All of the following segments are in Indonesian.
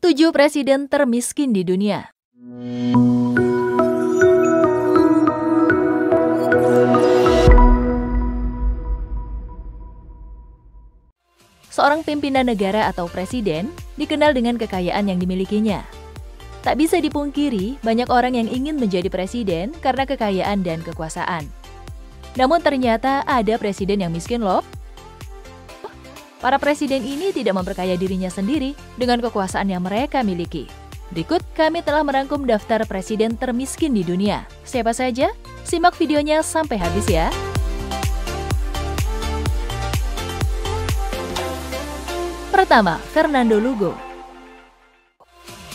7 presiden termiskin di dunia. Seorang pimpinan negara atau presiden dikenal dengan kekayaan yang dimilikinya. Tak bisa dipungkiri, banyak orang yang ingin menjadi presiden karena kekayaan dan kekuasaan. Namun ternyata ada presiden yang miskin loh. Para presiden ini tidak memperkaya dirinya sendiri dengan kekuasaan yang mereka miliki. Berikut kami telah merangkum daftar presiden termiskin di dunia. Siapa saja? Simak videonya sampai habis ya. Pertama, Fernando Lugo.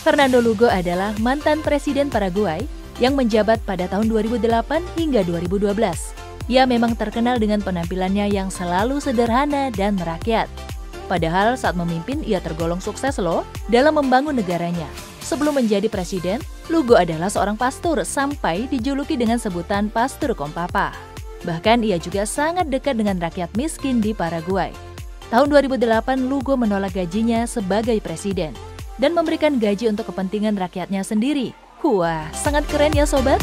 Fernando Lugo adalah mantan presiden Paraguay yang menjabat pada tahun 2008 hingga 2012. Ia memang terkenal dengan penampilannya yang selalu sederhana dan merakyat. Padahal saat memimpin ia tergolong sukses loh dalam membangun negaranya. Sebelum menjadi presiden, Lugo adalah seorang pastor sampai dijuluki dengan sebutan Pastor Kompapa. Bahkan ia juga sangat dekat dengan rakyat miskin di Paraguay. Tahun 2008, Lugo menolak gajinya sebagai presiden dan memberikan gaji untuk kepentingan rakyatnya sendiri. Wah, sangat keren ya sobat!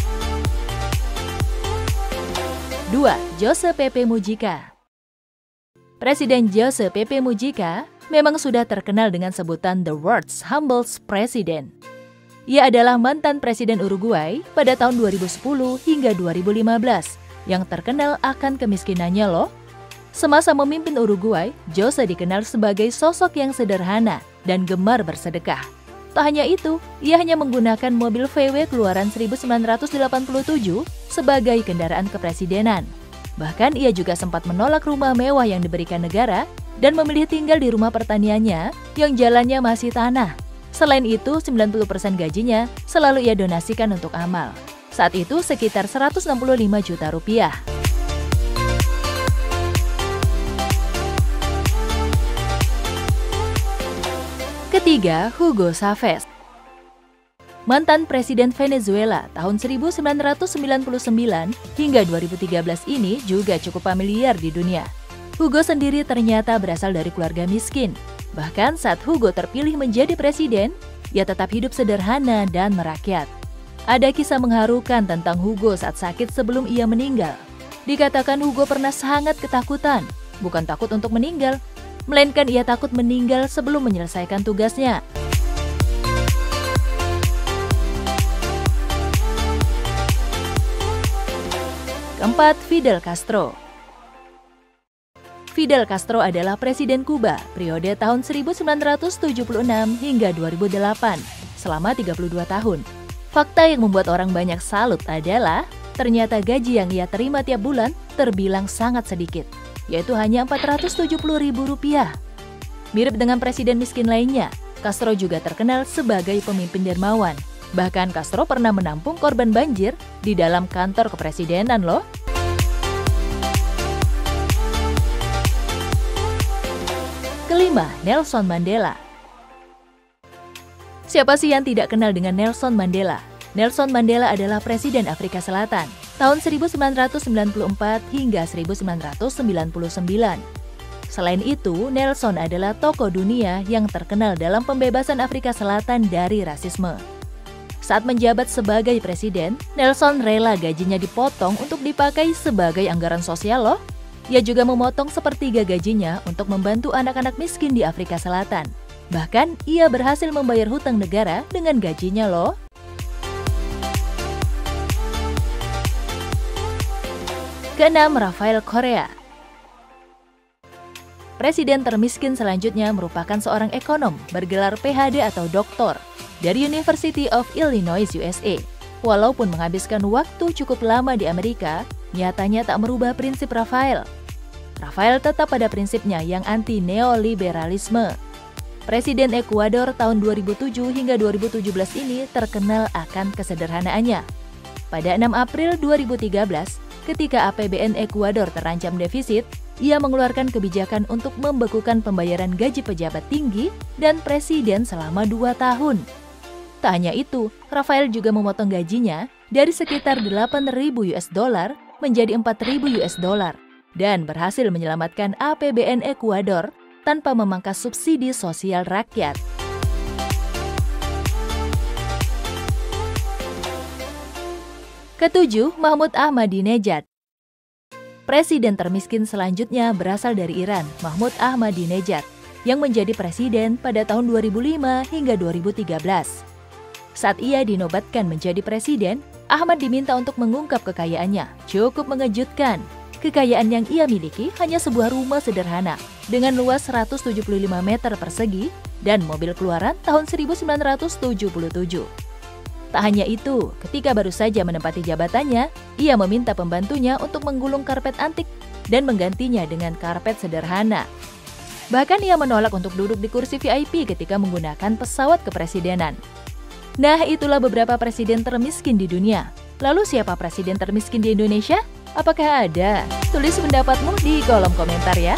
2. Jose Pepe Mujica. Presiden Jose Pepe Mujica memang sudah terkenal dengan sebutan The World's Humblest President. Ia adalah mantan presiden Uruguay pada tahun 2010 hingga 2015 yang terkenal akan kemiskinannya loh. Semasa memimpin Uruguay, Jose dikenal sebagai sosok yang sederhana dan gemar bersedekah. Tak hanya itu, ia hanya menggunakan mobil VW keluaran 1987 sebagai kendaraan kepresidenan. Bahkan ia juga sempat menolak rumah mewah yang diberikan negara dan memilih tinggal di rumah pertaniannya yang jalannya masih tanah. Selain itu, 90% gajinya selalu ia donasikan untuk amal. Saat itu sekitar 165 juta rupiah. Ketiga, Hugo Chavez. Mantan Presiden Venezuela tahun 1999 hingga 2013 ini juga cukup familiar di dunia. Hugo sendiri ternyata berasal dari keluarga miskin. Bahkan saat Hugo terpilih menjadi presiden, ia tetap hidup sederhana dan merakyat. Ada kisah mengharukan tentang Hugo saat sakit sebelum ia meninggal. Dikatakan Hugo pernah sangat ketakutan, bukan takut untuk meninggal, melainkan ia takut meninggal sebelum menyelesaikan tugasnya. Keempat, Fidel Castro. Fidel Castro adalah presiden Kuba periode tahun 1976 hingga 2008, selama 32 tahun. Fakta yang membuat orang banyak salut adalah ternyata gaji yang ia terima tiap bulan terbilang sangat sedikit, yaitu hanya Rp470.000. Mirip dengan presiden miskin lainnya, Castro juga terkenal sebagai pemimpin dermawan. Bahkan Castro pernah menampung korban banjir di dalam kantor kepresidenan loh. Kelima, Nelson Mandela. Siapa sih yang tidak kenal dengan Nelson Mandela? Nelson Mandela adalah presiden Afrika Selatan tahun 1994 hingga 1999. Selain itu, Nelson adalah tokoh dunia yang terkenal dalam pembebasan Afrika Selatan dari rasisme. Saat menjabat sebagai presiden, Nelson rela gajinya dipotong untuk dipakai sebagai anggaran sosial loh. Ia juga memotong sepertiga gajinya untuk membantu anak-anak miskin di Afrika Selatan. Bahkan, ia berhasil membayar hutang negara dengan gajinya loh. Keenam, Rafael Correa. Presiden termiskin selanjutnya merupakan seorang ekonom bergelar PhD atau doktor dari University of Illinois, USA. Walaupun menghabiskan waktu cukup lama di Amerika, nyatanya tak merubah prinsip Rafael. Rafael tetap pada prinsipnya yang anti-neoliberalisme. Presiden Ekuador tahun 2007 hingga 2017 ini terkenal akan kesederhanaannya. Pada 6 April 2013, ketika APBN Ekuador terancam defisit, ia mengeluarkan kebijakan untuk membekukan pembayaran gaji pejabat tinggi dan presiden selama 2 tahun. Tak hanya itu, Rafael juga memotong gajinya dari sekitar $8.000 menjadi $4.000 dan berhasil menyelamatkan APBN Ekuador tanpa memangkas subsidi sosial rakyat. Ketujuh, Mahmud Ahmadinejad. Presiden termiskin selanjutnya berasal dari Iran, Mahmud Ahmadinejad, yang menjadi presiden pada tahun 2005 hingga 2013. Saat ia dinobatkan menjadi presiden, Ahmad diminta untuk mengungkap kekayaannya. Cukup mengejutkan. Kekayaan yang ia miliki hanya sebuah rumah sederhana dengan luas 175 meter persegi dan mobil keluaran tahun 1977. Tak hanya itu, ketika baru saja menempati jabatannya, ia meminta pembantunya untuk menggulung karpet antik dan menggantinya dengan karpet sederhana. Bahkan ia menolak untuk duduk di kursi VIP ketika menggunakan pesawat kepresidenan. Nah, itulah beberapa presiden termiskin di dunia. Lalu siapa presiden termiskin di Indonesia? Apakah ada? Tulis pendapatmu di kolom komentar ya.